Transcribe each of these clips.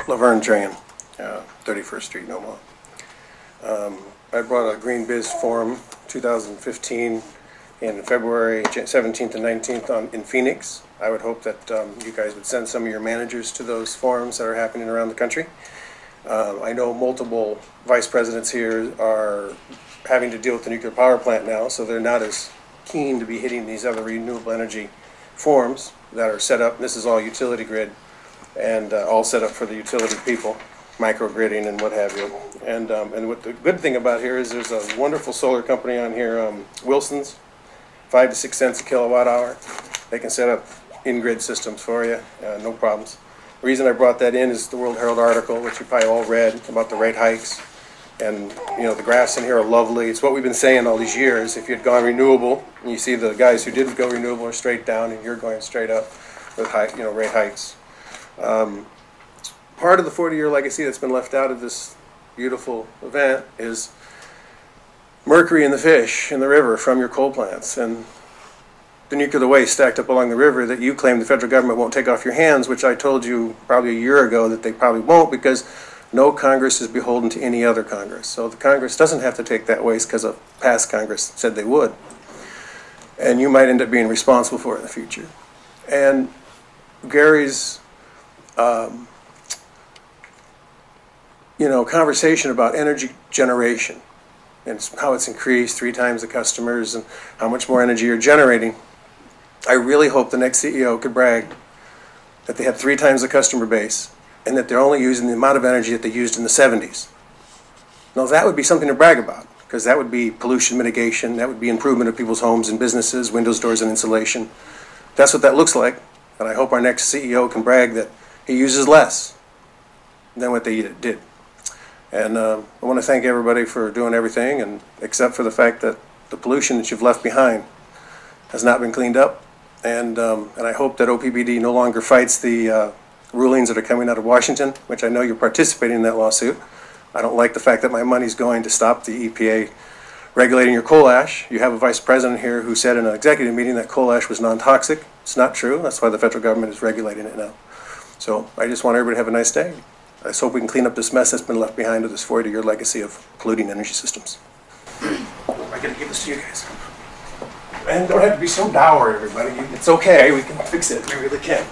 LaVerne train, 31st Street, no more. I brought a Green Biz Forum 2015 in February 17th and 19th in Phoenix. I would hope that you guys would send some of your managers to those forums that are happening around the country. I know multiple vice presidents here are having to deal with the nuclear power plant now, so they're not as keen to be hitting these other renewable energy forums that are set up. This is all utility grid and all set up for the utility people, microgridding and what have you. And what the good thing about here is there's a wonderful solar company on here, Wilson's, 5 to 6 cents a kilowatt hour. They can set up in-grid systems for you, no problems. The reason I brought that in is the World Herald article, which you probably all read, about the rate hikes. And the graphs in here are lovely. It's what we've been saying all these years. If you'd gone renewable, and you see the guys who didn't go renewable are straight down, and you're going straight up with rate hikes. Part of the 40-year legacy that's been left out of this beautiful event is mercury in the fish in the river from your coal plants, and the nuclear waste stacked up along the river that you claim the federal government won't take off your hands, which I told you probably a year ago that they probably won't, because no Congress is beholden to any other Congress. So the Congress doesn't have to take that waste because a past Congress said they would. And you might end up being responsible for it in the future. And Gary's conversation about energy generation and how it's increased 3 times the customers and how much more energy you're generating, I really hope the next CEO could brag that they had 3 times the customer base and that they're only using the amount of energy that they used in the 70s. Now that would be something to brag about, because that would be pollution mitigation, that would be improvement of people's homes and businesses, windows, doors, and insulation. That's what that looks like, and I hope our next CEO can brag that he uses less than what they did. And I want to thank everybody for doing everything, and except for the fact that the pollution that you've left behind has not been cleaned up. And I hope that OPPD no longer fights the rulings that are coming out of Washington, which I know you're participating in that lawsuit. I don't like the fact that my money's going to stop the EPA regulating your coal ash. You have a vice president here who said in an executive meeting that coal ash was non-toxic. It's not true. That's why the federal government is regulating it now. So I just want everybody to have a nice day. I just hope we can clean up this mess that's been left behind with this 40-year legacy of polluting energy systems. I gotta give this to you guys. And don't have to be so dour, everybody. It's okay. We can fix it. We really can.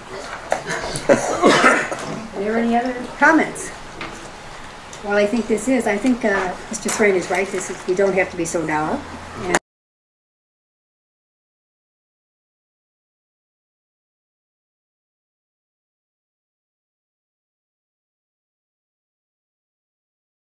Are there any other comments? Well, I think Mr. Thrain is right. We don't have to be so dour.